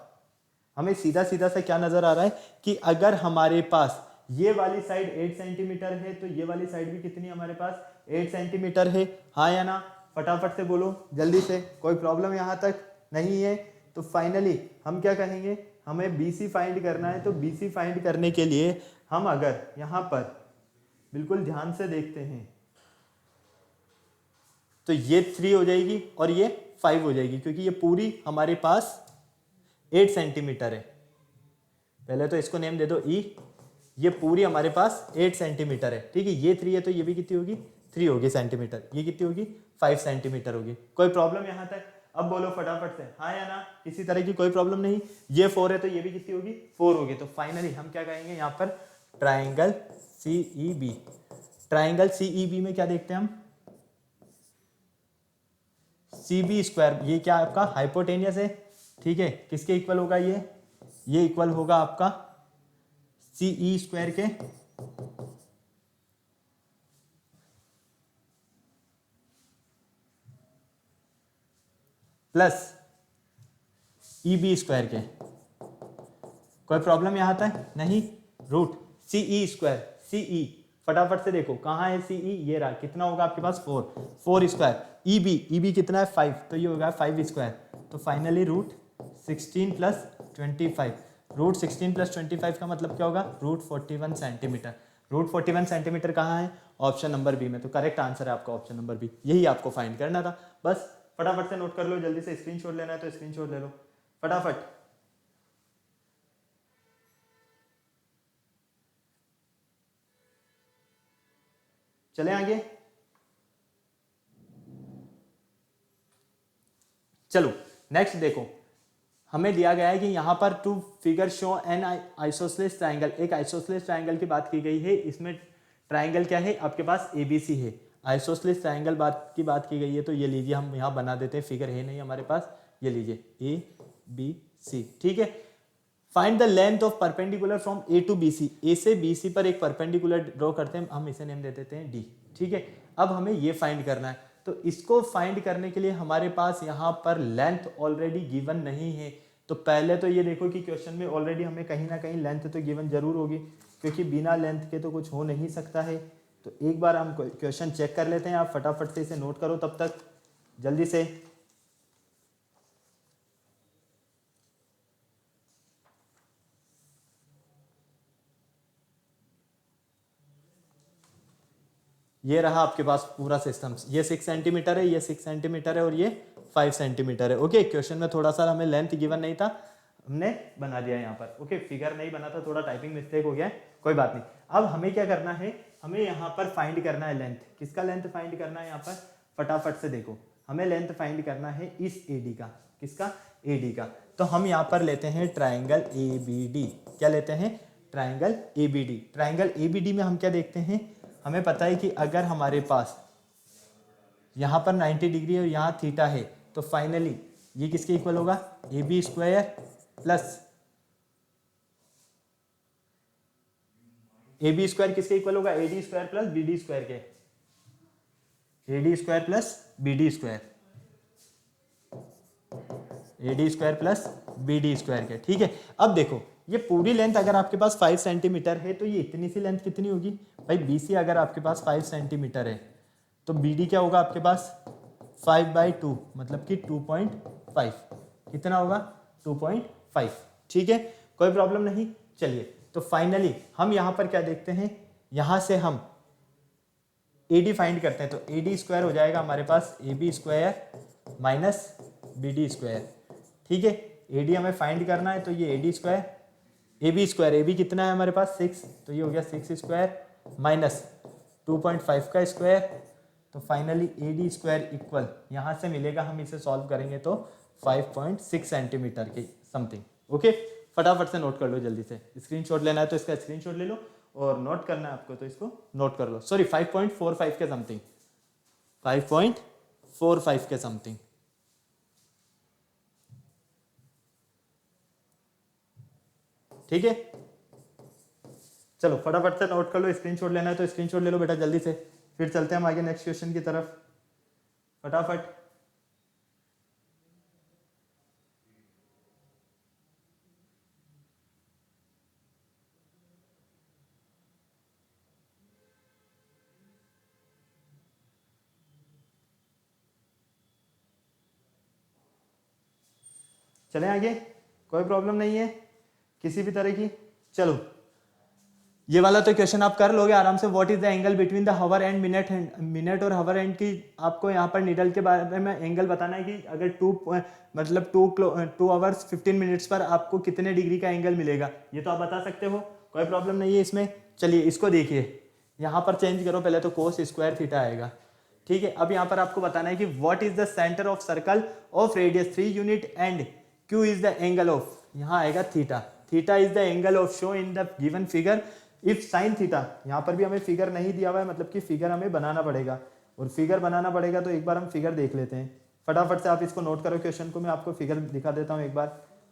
हमें सीधा सीधा सा क्या नजर आ रहा है कि अगर हमारे पास ये वाली साइड 8 सेंटीमीटर है, तो ये वाली साइड भी कितनी हमारे पास 8 सेंटीमीटर है, हाँ या ना, फटाफट से बोलो जल्दी से, कोई प्रॉब्लम यहाँ तक नहीं है। तो फाइनली हम क्या कहेंगे, हमें BC फाइंड करना है। तो BC फाइंड करने के लिए हम अगर यहाँ पर बिल्कुल ध्यान से देखते हैं तो ये 3 हो जाएगी और ये 5 हो जाएगी, क्योंकि ये पूरी हमारे पास 8 सेंटीमीटर है। पहले तो इसको नेम दे दो E, ये पूरी हमारे पास 8 सेंटीमीटर है, ठीक है। ये 3 है तो ये भी कितनी होगी, 3 होगी सेंटीमीटर, ये कितनी होगी 5 सेंटीमीटर होगी। कोई प्रॉब्लम यहाँ तक, अब बोलो फटाफट से, हाँ या ना, किसी तरह की कोई प्रॉब्लम नहीं। ये 4 है तो ये भी कितनी होगी, 4 होगी। तो फाइनली हम क्या कहेंगे यहाँ पर, ट्राइंगल CEB। ट्राइंगल CEB में क्या देखते हैं हम, CB स्क्वायर, ये क्या आपका हाइपोटेनियस है, ठीक है। किसके इक्वल होगा ये इक्वल होगा आपका CE स्क्वायर के प्लस EB स्क्वायर के। कोई प्रॉब्लम यहां तक नहीं, रूट CE स्क्वायर, CE फटाफट से देखो कहाँ है CE, ये रहा, कितना होगा आपके पास 4 स्क्वायर, EB कितना है 5, तो ये होगा 5 स्क्वायर। तो finally root 16 plus 25, root 16 plus 25 का मतलब क्या होगा, रूट 41 सेंटीमीटर। रूट 41 सेंटीमीटर कहाँ है, ऑप्शन नंबर बी में। तो करेक्ट आंसर है आपका ऑप्शन नंबर बी, यही आपको फाइंड करना था। बस फटाफट से नोट कर लो, जल्दी से स्क्रीनशॉट लेना है तो स्क्रीनशॉट ले लो फटाफट। चले आगे, चलो नेक्स्ट देखो, हमें दिया गया है कि यहाँ पर two figure show an isosceles triangle, एक आइसोसेलेस ट्राइंगल की बात की गई है। इसमें ट्राइंगल क्या है आपके पास, ABC है। आइसोसेलेस ट्राइंगल की बात की गई है, तो ये लीजिए हम यहाँ बना देते हैं, फिगर है नहीं हमारे पास, ये लीजिए ABC, ठीक है। Find the length of perpendicular from A to BC, A से BC पर एक परपेंडिकुलर ड्रॉ करते हैं, हम इसे नेम दे देते हैं D, ठीक है। अब हमें ये फाइंड करना है, तो इसको फाइंड करने के लिए हमारे पास यहाँ पर लेंथ ऑलरेडी गिवन नहीं है। तो पहले तो ये देखो कि क्वेश्चन में ऑलरेडी हमें कहीं ना कहीं लेंथ तो गिवन जरूर होगी, क्योंकि बिना लेंथ के तो कुछ हो नहीं सकता है। तो एक बार हम क्वेश्चन चेक कर लेते हैं, आप फटाफट से इसे नोट करो तब तक जल्दी से। ये रहा आपके पास पूरा सिस्टम, ये 6 सेंटीमीटर है, ये 6 सेंटीमीटर है और ये 5 सेंटीमीटर है। ओके, क्वेश्चन में थोड़ा सा हमें लेंथ गिवन नहीं था, हमने बना दिया यहाँ पर। ओके, फिगर नहीं बना था, थोड़ा टाइपिंग मिस्टेक हो गया है, कोई बात नहीं। अब हमें क्या करना है, हमें यहाँ पर फाइंड करना है लेंथ। किसका लेंथ फाइंड करना है यहाँ पर, फटाफट से देखो, हमें लेंथ फाइंड करना है इस एडी का। किसका, एडी का। तो हम यहाँ पर लेते हैं ट्राइंगल एबीडी। क्या लेते हैं, ट्राइंगल एबीडी। ट्राइंगल एबीडी में हम क्या देखते हैं, हमें पता है कि अगर हमारे पास यहाँ पर 90 डिग्री और यहाँ थीटा है, तो फाइनली ये किसके इक्वल होगा, A B square plus A B square किसके इक्वल होगा, A D square plus B D square के, A D square plus B D square, A D square plus B D square के। ठीक है, अब देखो ये पूरी लेंथ अगर आपके पास 5 सेंटीमीटर है तो ये इतनी सी लेंथ कितनी होगी भाई, BC अगर आपके पास 5 सेंटीमीटर है तो BD क्या होगा आपके पास 5/2, मतलब कि 2.5। कितना होगा, 2.5। ठीक है, कोई प्रॉब्लम नहीं। चलिए, तो फाइनली हम यहाँ पर क्या देखते हैं, यहाँ से हम AD फाइंड करते हैं, तो AD स्क्वायर हो जाएगा हमारे पास AB square minus BD square. ठीक है, AD हमें फाइंड करना है, तो ये AD square, AB square, AB कितना है हमारे पास 6, तो ये हो गया 6 स्क्वायर माइनस 2.5 का स्क्वायर, तो फाइनली AD स्क्वायर इक्वल यहाँ से मिलेगा, हम इसे सॉल्व करेंगे तो 5.6 सेंटीमीटर के समथिंग। ओके, फटाफट से नोट कर लो, जल्दी से स्क्रीनशॉट लेना है तो इसका स्क्रीनशॉट ले लो, और नोट करना है आपको तो इसको नोट कर लो। सॉरी, 5.45 के समथिंग, 5.45 के समथिंग। ठीक है, चलो फटाफट से नोट कर लो, स्क्रीनशॉट लेना है तो स्क्रीनशॉट ले लो बेटा जल्दी से, फिर चलते हैं हम आगे नेक्स्ट क्वेश्चन की तरफ, फटाफट। चलें आगे, कोई प्रॉब्लम नहीं है किसी भी तरह की। चलो, ये वाला तो क्वेश्चन आप कर लोगे आराम से। What is the angle between the hour and minute और हवर एंड की आपको यहाँ पर नीडल के बारे में एंगल बताना है कि अगर 2 आवर्स 15 मिनट्स पर आपको कितने डिग्री का एंगल मिलेगा, ये तो आप बता सकते हो, कोई प्रॉब्लम नहीं है इसमें। चलिए इसको देखिए, यहाँ पर चेंज करो, पहले तो कोस स्क्वायर थीटा आएगा। ठीक है, अब यहाँ पर आपको बताना है कि what is the centre of circle of radius 3 unit and Q is the angle of, यहाँ आएगा theta. Theta is the angle of show in the given figure if sine theta. यहाँ पर भी हमें फिगर नहीं दिया हुआ है, मतलब कि फिगर हमें बनाना पड़ेगा, और फिगर बनाना पड़ेगा तो एक बार हम फिगर देख लेते हैं। फटाफट से आप इसको नोट करो क्वेश्चन को, मैं आपको फिगर दिखा देता हूँ एक बार,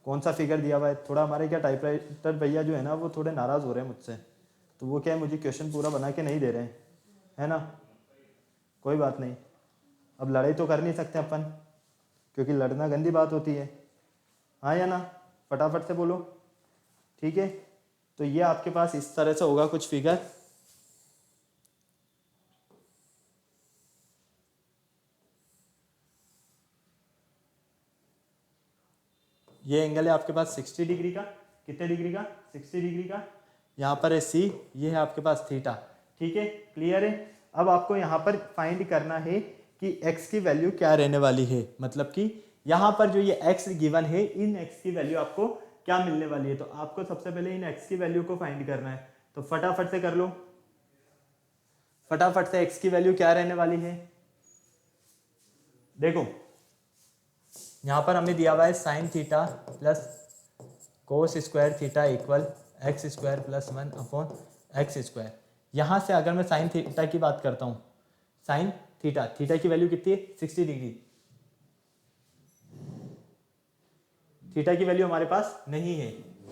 कौन सा फिगर दिया हुआ है। थोड़ा हमारे क्या टाइपराइटर भैया जो है ना वो थोड़े नाराज हो रहे हैं मुझसे, तो वो क्या है मुझे क्वेश्चन पूरा बना के नहीं दे रहे हैं, है ना। कोई बात नहीं, अब लड़ाई तो कर नहीं सकते अपन, क्योंकि लड़ना गंदी बात होती है, हाँ या ना, फटाफट से बोलो। ठीक है, तो ये आपके पास इस तरह से होगा कुछ फिगर। ये एंगल है आपके पास 60 डिग्री का, कितने डिग्री का, 60 डिग्री का। यहाँ पर है सी, ये है आपके पास थीटा। ठीक है, क्लियर है। अब आपको यहाँ पर फाइंड करना है कि x की वैल्यू क्या रहने वाली है, मतलब कि यहाँ पर जो ये x गिवन है, इन x की वैल्यू आपको क्या मिलने वाली है। तो आपको सबसे पहले इन x की वैल्यू को फाइंड करना है, तो फटाफट से कर लो, फटाफट से x की वैल्यू क्या रहने वाली है। देखो यहाँ पर हमें दिया हुआ है sine theta plus cos square theta equal x square plus 1/x²। यहाँ से अगर मैं साइन थीटा की बात करता हूँ, साइन थीटा, थीटा की वैल्यू कितनी है 60 डिग्री, थीटा की वैल्यू हमारे पास नहीं है।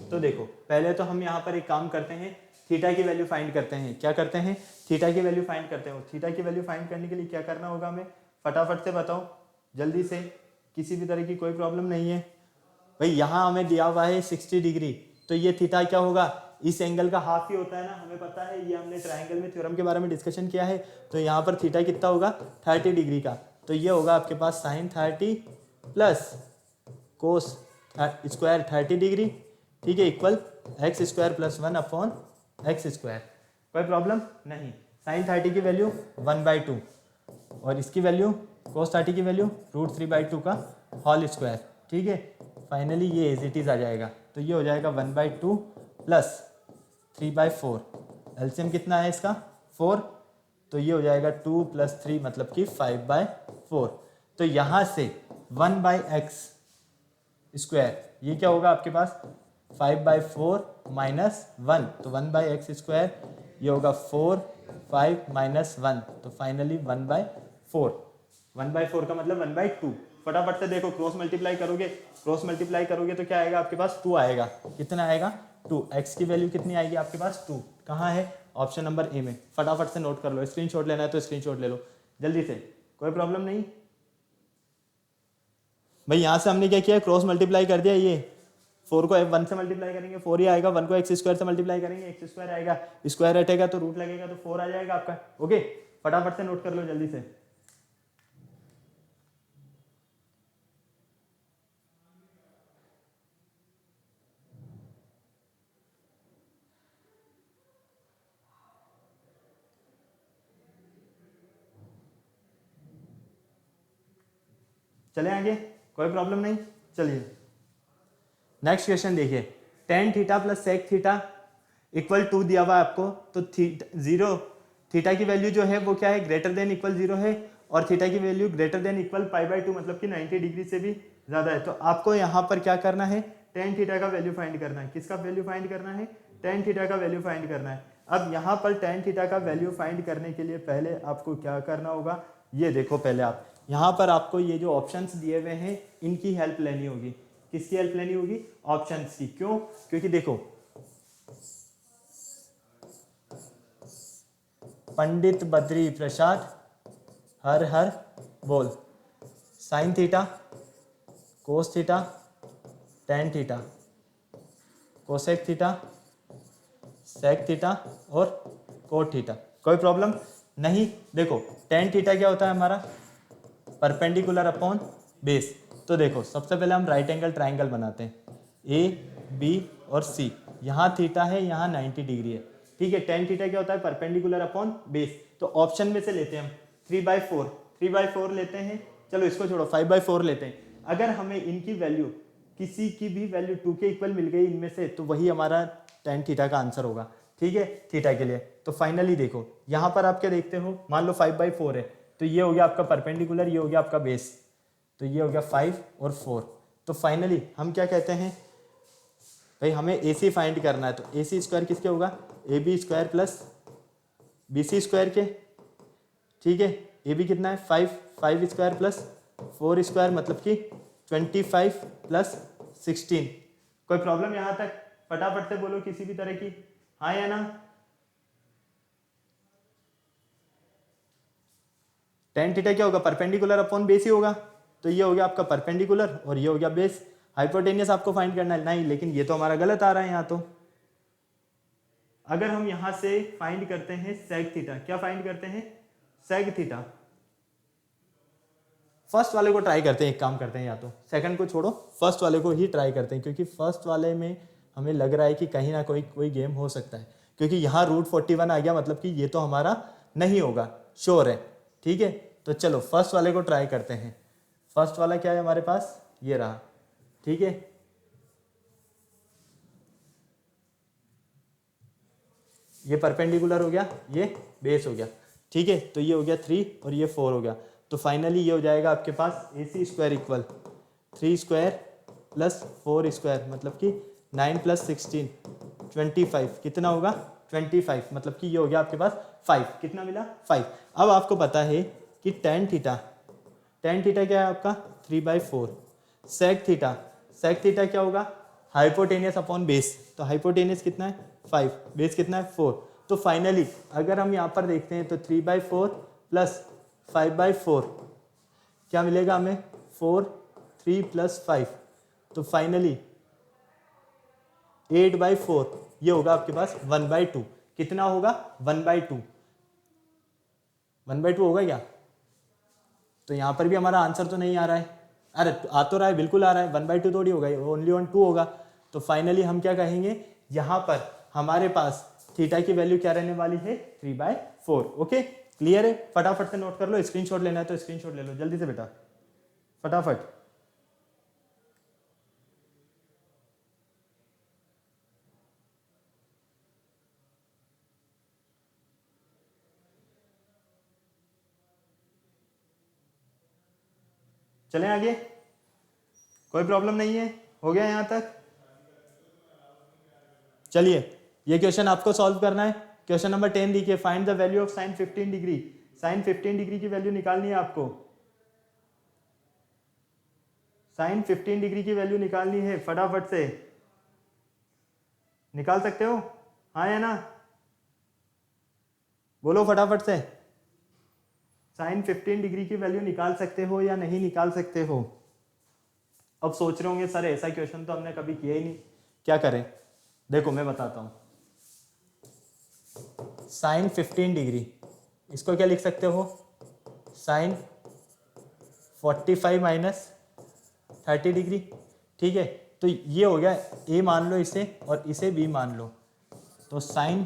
तो देखो पहले तो हम यहाँ पर एक काम करते हैं, थीटा की वैल्यू फाइंड करते हैं। क्या करते हैं, थीटा की वैल्यू फाइंड करते हैं। थीटा की वैल्यू फाइंड करने के लिए क्या करना होगा हमें, फटाफट से बताओ जल्दी से, किसी भी तरह की कोई प्रॉब्लम नहीं है भाई। यहाँ हमें दिया हुआ है 60 डिग्री, तो ये थीटा क्या होगा, इस एंगल का हाफ ही होता है ना, हमें पता है, ये हमने ट्रायंगल में थ्योरम के बारे में डिस्कशन किया है। तो यहाँ पर थीटा कितना होगा 30 डिग्री का, तो ये होगा आपके पास sine 30 plus cos square 30 degree, ठीक है, इक्वल x² प्लस 1/x²। कोई प्रॉब्लम नहीं। साइन 30 की वैल्यू 1/2 और इसकी वैल्यू cos 30 की वैल्यू √3/2 का होल स्क्वायर। ठीक है, फाइनली ये एज इट इज़ आ जाएगा, तो ये हो जाएगा 1/2 प्लस 3/4। एलसीएम कितना है इसका 4, तो ये हो जाएगा 2 + 3 मतलब कि 5/4। तो यहाँ से 1/x स्क्वायर, ये क्या होगा आपके पास 5/4 माइनस 1, तो 1/x स्क्वायर ये होगा 4, 5 माइनस 1, तो फाइनली 1/4। 1/4 का मतलब 1/2। फटाफट से देखो, क्रॉस मल्टीप्लाई करोगे तो क्या आएगा आपके पास 2 आएगा। कितना आएगा 2। x की वैल्यू कितनी आएगी आपके पास 2। कहाँ है ऑप्शन नंबर ए में। फटाफट से नोट कर लो, स्क्रीनशॉट लेना है तो स्क्रीनशॉट ले लो जल्दी से, कोई प्रॉब्लम नहीं भाई। यहाँ से हमने क्या किया, क्रॉस मल्टीप्लाई कर दिया। ये 4 को 1 से मल्टीप्लाई करेंगे 4 ही आएगा, 1 को x स्क्वायर से मल्टीप्लाई करेंगे x स्क्वायर आएगा, स्क्वायर हटेगा तो रूट लगेगा तो 4 आ जाएगा आपका। ओके, फटाफट से नोट कर लो जल्दी से। चले आगे, कोई प्रॉब्लम नहीं। चलिए नेक्स्ट क्वेश्चन देखिए, tan theta plus sec theta equal 2 दिया हुआ है आपको, तो जीरो थीटा की वैल्यू जो है वो क्या है, ग्रेटर देन इक्वल 0 है, और थीटा की वैल्यू ग्रेटर देन इक्वल π/2 मतलब कि 90 डिग्री से भी ज़्यादा है। तो आपको यहाँ पर क्या करना है, tan थीटा का वैल्यू फाइंड करना है। किसका वैल्यू फाइंड करना है, tan थीटा का वैल्यू फाइंड करना है। अब यहाँ पर tan थीटा का वैल्यू फाइंड करने के लिए पहले आपको क्या करना होगा, ये देखो पहले आप यहाँ पर आपको ये जो ऑप्शंस दिए हुए हैं इनकी हेल्प लेनी होगी। किसकी हेल्प लेनी होगी, ऑप्शंस की। क्यों, क्योंकि देखो पंडित बद्री प्रसाद हर हर बोल, sine theta, cos theta, tan theta, cosec theta, sec theta और कोट थीटा। कोई प्रॉब्लम नहीं। देखो टेन थीटा क्या होता है हमारा, परपेंडिकुलर अपॉन बेस। तो देखो सबसे पहले हम राइट एंगल ट्राइंगल बनाते हैं, ए बी और सी। यहाँ थीटा है, यहाँ 90 डिग्री है। ठीक है, टेन थीटा क्या होता है, परपेंडिकुलर अपॉन बेस। तो ऑप्शन में से लेते हैं हम 3/4 लेते हैं। चलो इसको छोड़ो, 5/4 लेते हैं। अगर हमें इनकी वैल्यू, किसी की भी वैल्यू 2 के इक्वल मिल गई इनमें से, तो वही हमारा टेन थीटा का आंसर होगा। ठीक है, थीटा के लिए। तो फाइनली देखो यहाँ पर आप क्या देखते हो, मान लो 5/4 है, तो ये हो गया आपका परपेंडिकुलर, ये हो गया आपका बेस, तो ये हो गया 5 और 4। तो फाइनली हम क्या कहते हैं भाई, हमें AC फाइंड करना है। तो AC स्क्वायर किसके होगा, AB square plus BC square के। ठीक है, AB कितना है 5 स्क्वायर प्लस 4 स्क्वायर मतलब कि 25 प्लस 16। कोई प्रॉब्लम यहाँ तक, फटाफट से बोलो किसी भी तरह की, हाँ या ना। टेन थीटा क्या होगा, परपेंडिकुलर अपॉन बेस ही होगा। तो ये हो गया आपका परपेंडिकुलर और ये हो गया बेस। हाइपोटेनियस आपको फाइंड करना है, नहीं लेकिन ये तो हमारा गलत आ रहा है यहाँ। तो अगर हम यहाँ से फाइंड करते हैं सेक थीटा, क्या फाइंड करते हैं, सेक थीटा। फर्स्ट वाले को ट्राई करते हैं, एक काम करते हैं, या तो सेकंड को छोड़ो, फर्स्ट वाले को ही ट्राई करते हैं, क्योंकि फर्स्ट वाले में हमें लग रहा है कि कहीं ना कोई गेम हो सकता है। क्योंकि यहाँ √41 आ गया, मतलब कि ये तो हमारा नहीं होगा, श्योर है। ठीक है, तो चलो फर्स्ट वाले को ट्राई करते हैं। फर्स्ट वाला क्या है हमारे पास, ये रहा। ठीक है, ये परपेंडिकुलर हो गया, ये बेस हो गया। ठीक है, तो ये हो गया 3 और ये 4 हो गया। तो फाइनली ये हो जाएगा आपके पास AC square equal 3 square plus 4 square मतलब कि 9 + 16 25। कितना होगा 25, मतलब कि ये हो गया आपके पास 5। कितना मिला 5। अब आपको पता है कि टेन थीटा क्या है आपका 3/4। सेक थीटा क्या होगा, हाइपोटेनियस अपॉन बेस। तो हाइपोटेनियस कितना है 5, बेस कितना है 4। तो फाइनली अगर हम यहाँ पर देखते हैं तो 3/4 प्लस 5/4 क्या मिलेगा हमें 4, 3 + 5। तो फाइनली 8/4 ये होगा आपके पास 1/2। कितना होगा 1/2 होगा क्या। तो यहाँ पर भी हमारा आंसर तो नहीं आ रहा है, अरे आ तो रहा है, बिल्कुल आ रहा है। 1/2 थोड़ी होगा, ओनली 2 होगा। तो फाइनली हम क्या कहेंगे, यहाँ पर हमारे पास थीटा की वैल्यू क्या रहने वाली है 3/4। ओके क्लियर है, फटाफट से नोट कर लो, स्क्रीनशॉट लेना है तो स्क्रीनशॉट ले लो जल्दी से बेटा फटाफट। चलें आगे, कोई प्रॉब्लम नहीं है, हो गया यहां तक। चलिए ये क्वेश्चन आपको सॉल्व करना है। क्वेश्चन नंबर 10 देखिए, find the value of sine 15 degree. Sine 15 degree की वैल्यू निकालनी है आपको, साइन 15 डिग्री की वैल्यू निकालनी है, फटाफट से निकाल सकते हो, हाँ या ना, बोलो फटाफट से। साइन 15 डिग्री की वैल्यू निकाल सकते हो या नहीं निकाल सकते हो? अब सोच रहे होंगे सर ऐसा क्वेश्चन तो हमने कभी किया ही नहीं, क्या करें? देखो मैं बताता हूं, साइन 15 डिग्री इसको क्या लिख सकते हो, साइन 45 माइनस 30 डिग्री, ठीक है। तो ये हो गया ए मान लो इसे और इसे बी मान लो, तो साइन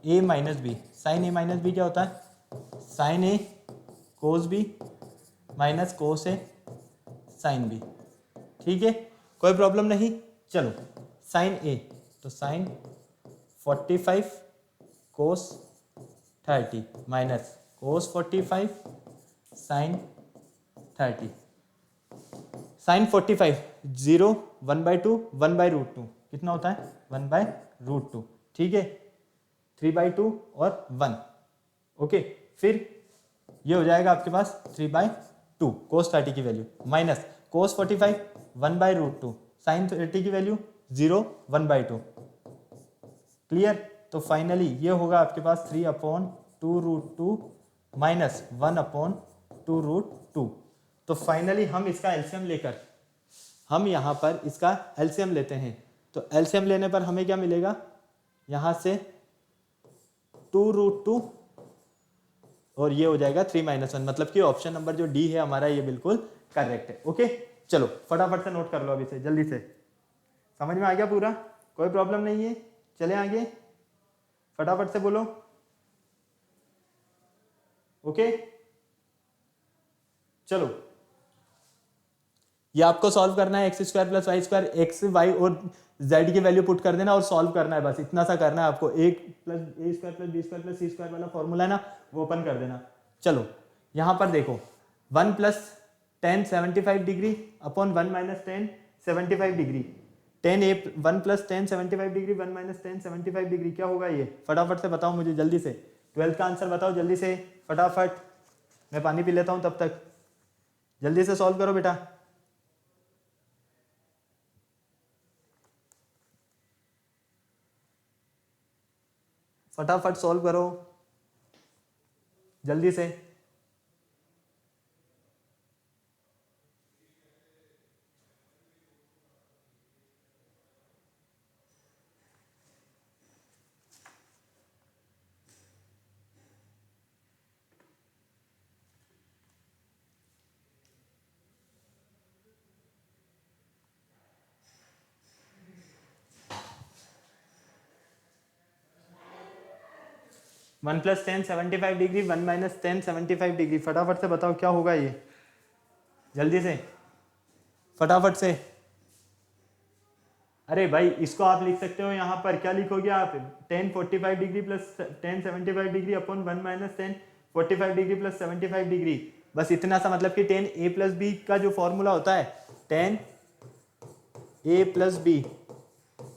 ए माइनस बी, साइन ए माइनस बी क्या होता है, साइन ए कोस बी माइनस कोस ए साइन बी, ठीक है, कोई प्रॉब्लम नहीं। चलो साइन ए, तो साइन 45 कोस 30 माइनस कोस 45 साइन 30, साइन 45 0 1/2 1/√2 कितना होता है 1/√2, ठीक है, 3/2 और 1, ओके। फिर ये हो जाएगा आपके पास 3/2 कोस 30 की वैल्यू माइनस कोस 45 1/√2 साइन 30 की वैल्यू 0 1/2, क्लियर। तो फाइनली ये होगा आपके पास 3/2√2 माइनस 1/2√2। तो फाइनली हम इसका एलसीएम लेकर, हम यहाँ पर इसका एलसीएम लेते हैं, तो एलसीएम लेने पर हमें क्या मिलेगा, यहाँ से 2√2 और ये हो जाएगा 3 - 1, मतलब कि ऑप्शन नंबर जो डी है हमारा ये बिल्कुल करेक्ट है। ओके चलो फटाफट से नोट कर लो अभी से, जल्दी से, समझ में आ गया पूरा, कोई प्रॉब्लम नहीं है। चले आगे, फटाफट से बोलो, ओके चलो। ये आपको सॉल्व करना है, x² + y², x y और z की वैल्यू पुट कर देना और सॉल्व करना है, बस इतना सा करना है आपको। a + a² + b² + c² वाला फॉर्मूला है ना, वो ओपन कर देना। चलो यहां पर देखो 1 + tan 75 degree upon 1 - tan 75 degree, 1 + tan 75 degree 1 - tan 75 degree क्या होगा ये, फटाफट से बताओ मुझे जल्दी से, 12th का आंसर बताओ जल्दी से फटाफट, मैं पानी पी लेता हूं तब तक, जल्दी से सॉल्व करो बेटा। फटाफट सॉल्व करो जल्दी से। One plus tan 75 degree 1 - tan 75 degree, फटाफट से बताओ क्या होगा ये, जल्दी से फटाफट से। अरे भाई इसको आप लिख सकते हो, यहाँ पर क्या लिखोगे आप, tan 45 degree plus tan 75 degree upon 1 - tan 45 degree plus 75 degree, बस इतना सा, मतलब कि tan a + b का जो फॉर्मूला होता है tan a + b,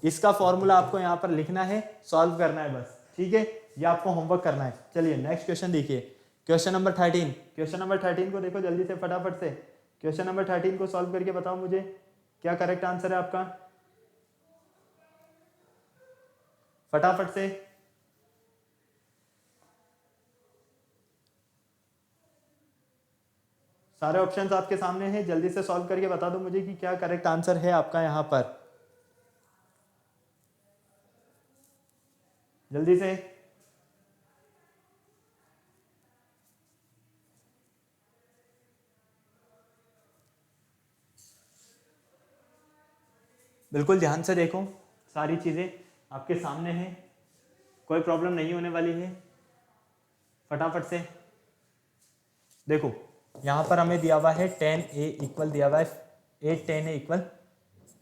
इसका फॉर्मूला आपको यहाँ पर लिखना है, सॉल्व करना है बस, ठीक है, ये आपको होमवर्क करना है। चलिए नेक्स्ट क्वेश्चन देखिए, क्वेश्चन नंबर 13, क्वेश्चन नंबर 13 को देखो जल्दी से फटाफट से, क्वेश्चन नंबर 13 को सॉल्व करके बताओ मुझे क्या करेक्ट आंसर है आपका, फटाफट से। सारे ऑप्शंस आपके सामने हैं, जल्दी से सॉल्व करके बता दो मुझे कि क्या करेक्ट आंसर है आपका यहाँ पर, जल्दी से। बिल्कुल ध्यान से देखो, सारी चीजें आपके सामने हैं, कोई प्रॉब्लम नहीं होने वाली है। फटाफट से देखो, यहाँ पर हमें दिया हुआ है 10a इक्वल दिया हुआ है 8, 10a इक्वल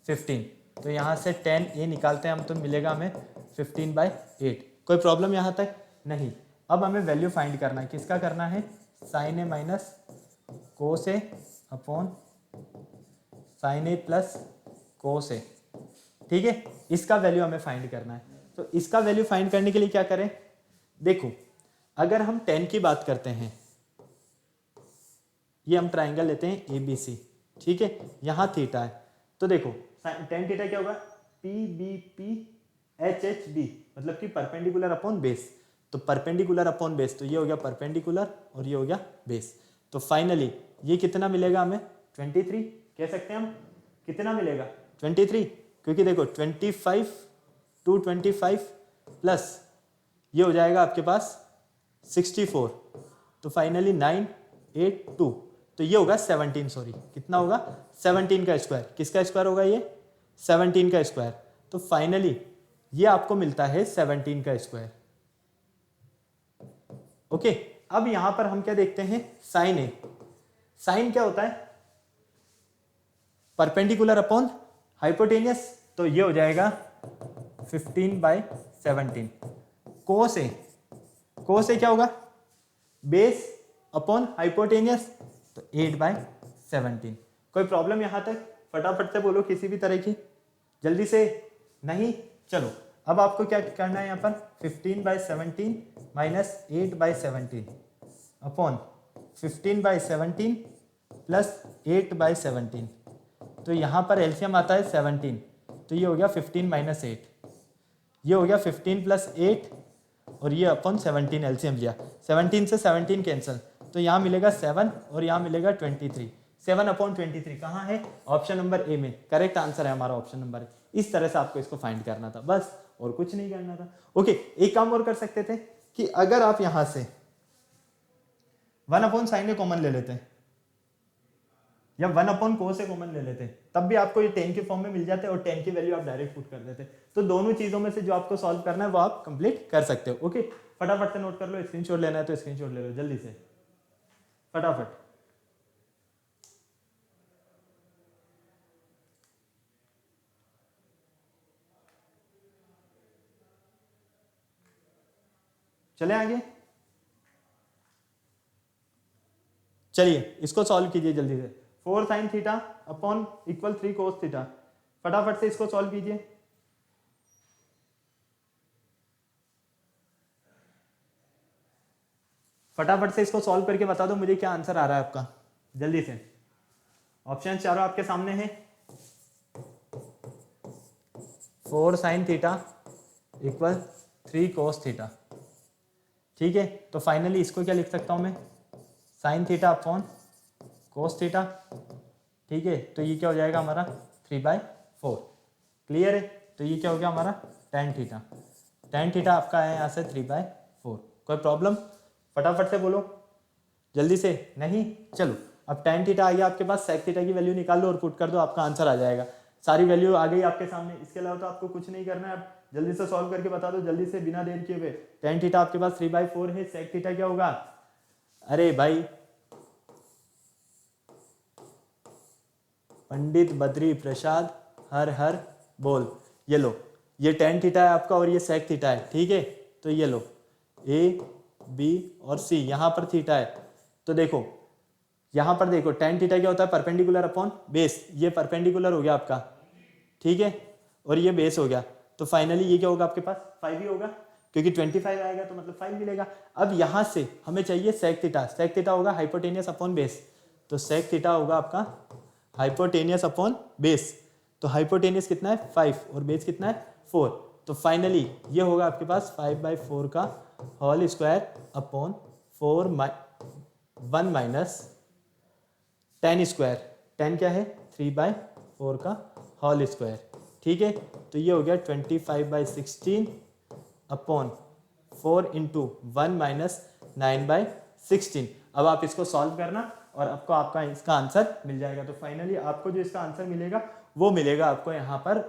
15, तो यहाँ से 10a निकालते हैं हम तो मिलेगा हमें 15/8। कोई प्रॉब्लम यहाँ तक नहीं। अब हमें वैल्यू फाइंड करना है, किसका करना है, साइन ए माइनस कोस ए अपॉन साइन ए प्लस कोस ए, ठीक है, इसका वैल्यू हमें फाइंड करना है। तो इसका वैल्यू फाइंड करने के लिए क्या करें, देखो अगर हम 10 की बात करते हैं, ये हम ट्राइंगल लेते हैं ABC, ठीक है, यहाँ थीटा है, तो देखो tan थीटा क्या होगा, PBP मतलब कि परपेंडिकुलर अपॉन बेस, तो परपेंडिकुलर अपॉन बेस, तो ये हो गया परपेंडिकुलर और ये हो गया बेस, तो फाइनली ये कितना मिलेगा हमें 23 कह सकते हैं हम, कितना मिलेगा 23, क्योंकि देखो 25 टू 25 प्लस ये हो जाएगा आपके पास 64, तो फाइनली 982, तो ये होगा 17, सॉरी कितना होगा 17 का स्क्वायर, किसका स्क्वायर होगा ये 17 का स्क्वायर, तो फाइनली ये आपको मिलता है 17 का स्क्वायर। ओके, अब यहां पर हम क्या देखते हैं, साइन ए, साइन क्या होता है, परपेंडिकुलर अपॉन हाइपोटेनियस, तो ये हो जाएगा 15/17। कोस ए, कोस ए क्या होगा, बेस अपॉन हाइपोटेनियस, तो 8/17। कोई प्रॉब्लम यहां तक, फटाफट से बोलो किसी भी तरह की, जल्दी से, नहीं, चलो अब आपको क्या करना है यहाँ पर 15/17 माइनस 8/17 अपॉन 15/17 प्लस 8/17, तो यहाँ पर एलसीएम आता है 17, तो ये हो गया 15 माइनस 8, ये हो गया 15 प्लस 8 और ये अपॉन 17 एलसीएम लिया, 17 से 17 कैंसिल, तो यहाँ मिलेगा 7 और यहाँ मिलेगा 23, 7/23 कहाँ है, ऑप्शन नंबर ए में, करेक्ट आंसर है हमारा ऑप्शन नंबर ए। इस तरह से आपको इसको फाइंड करना था, बस और कुछ नहीं करना था। ओके, एक काम और कर सकते थे कि अगर आप यहां से 1/sin ए कॉमन ले लेते हैं या 1/cos ए कॉमन ले लेते, तब भी आपको ये 10 के फॉर्म में मिल जाते और 10 की वैल्यू आप डायरेक्ट पुट कर देते, तो दोनों चीजों में से जो आपको सॉल्व करना है वो आप कंप्लीट कर सकते हो। ओके, फटाफट से नोट कर लो, स्क्रीनशॉट लेना है तो स्क्रीनशॉट ले लो जल्दी से, फटाफट। चले आगे, चलिए इसको सॉल्व कीजिए जल्दी से। 4 sin theta upon equal 3 cos theta, फटाफट से इसको सॉल्व कीजिए। फटाफट से इसको सॉल्व करके बता दो मुझे क्या आंसर आ रहा है आपका, जल्दी से। ऑप्शन चारों आपके सामने हैं। 4 sin theta equal 3 cos theta, ठीक है, तो फाइनली इसको क्या लिख सकता हूं मैं, sine theta upon cos theta, ठीक है, तो ये क्या हो जाएगा हमारा 3/4, क्लियर है, तो ये क्या हो गया हमारा tan थीटा, tan थीटा आपका है यहाँ से 3/4। कोई प्रॉब्लम, फटाफट से बोलो जल्दी से, नहीं, चलो अब tan थीटा आ गया आपके पास, sec थीटा की वैल्यू निकाल लो और पुट कर दो, आपका आंसर आ जाएगा, सारी वैल्यू आ गई आपके सामने, इसके अलावा तो आपको कुछ नहीं करना है, आप जल्दी से सॉल्व करके बता दो जल्दी से बिना देर किए हुए। tan थीटा आपके पास 3/4 है, sec थीटा क्या होगा, अरे भाई पंडित बद्री प्रसाद हर हर बोल, ये लो, ये tan थीटा है आपका और ये sec थीटा है, ठीक है, तो ये लो A B और C, यहाँ पर थीटा है, तो देखो यहाँ पर देखो tan थीटा क्या होता है, परपेंडिकुलर अपॉन बेस, ये परपेंडिकुलर हो गया आपका, ठीक है, और ये बेस हो गया, तो फाइनली ये क्या होगा आपके पास 5 ही होगा, क्योंकि 25 आएगा तो मतलब 5 मिलेगा। अब यहाँ से हमें चाहिए sec थीटा, sec थीटा होगा हाइपोटेनियस अपॉन बेस, तो sec थीटा होगा आपका हाइपोटेनियस अपॉन बेस, तो हाइपोटेनियस कितना है 5 और बेस कितना है 4, तो फाइनली ये होगा आपके पास 5/4 का whole square upon 1 minus tan square, tan क्या है 3/4 का होल स्क्वायर, ठीक है, तो ये हो गया 25/16 अपॉन 4 इंटू 1 माइनस 9/16। अब आप इसको सॉल्व करना और आपको आपका इसका आंसर मिल जाएगा, तो फाइनली आपको जो इसका आंसर मिलेगा वो मिलेगा आपको यहाँ पर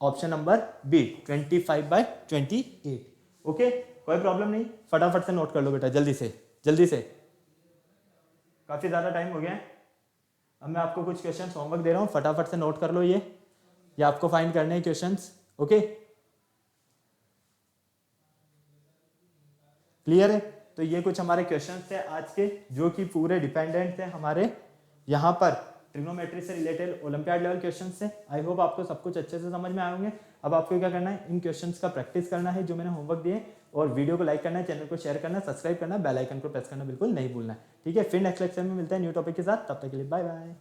ऑप्शन नंबर बी 25/28। ओके, कोई प्रॉब्लम नहीं, फटाफट से नोट कर लो बेटा, जल्दी से जल्दी से, काफ़ी ज़्यादा टाइम हो गया है। अब मैं आपको कुछ क्वेश्चन होमवर्क दे रहा हूँ, फटाफट से नोट कर लो। ये आपको फाइंड करने हैं क्वेश्चंस। ओके, क्लियर है? तो ये कुछ हमारे क्वेश्चंस थे आज के, जो कि पूरे डिपेंडेंट थे हमारे यहाँ पर ट्रिग्नोमेट्री से रिलेटेड ओलंपियाड लेवल क्वेश्चंस थे। आई होप आपको सब कुछ अच्छे से समझ में आए होंगे। अब आपको क्या करना है, इन क्वेश्चंस का प्रैक्टिस करना है जो मैंने होमवर्क दिए, और वीडियो को लाइक करना है, चैनल को शेयर करना है, सब्सक्राइब करना है, बेल आइकन को प्रेस करना बिल्कुल नहीं भूलना है। ठीक है, फिर नेक्स्ट लेक्चर में मिलते हैं न्यू टॉपिक के साथ, तब तक के लिए बाय बाय।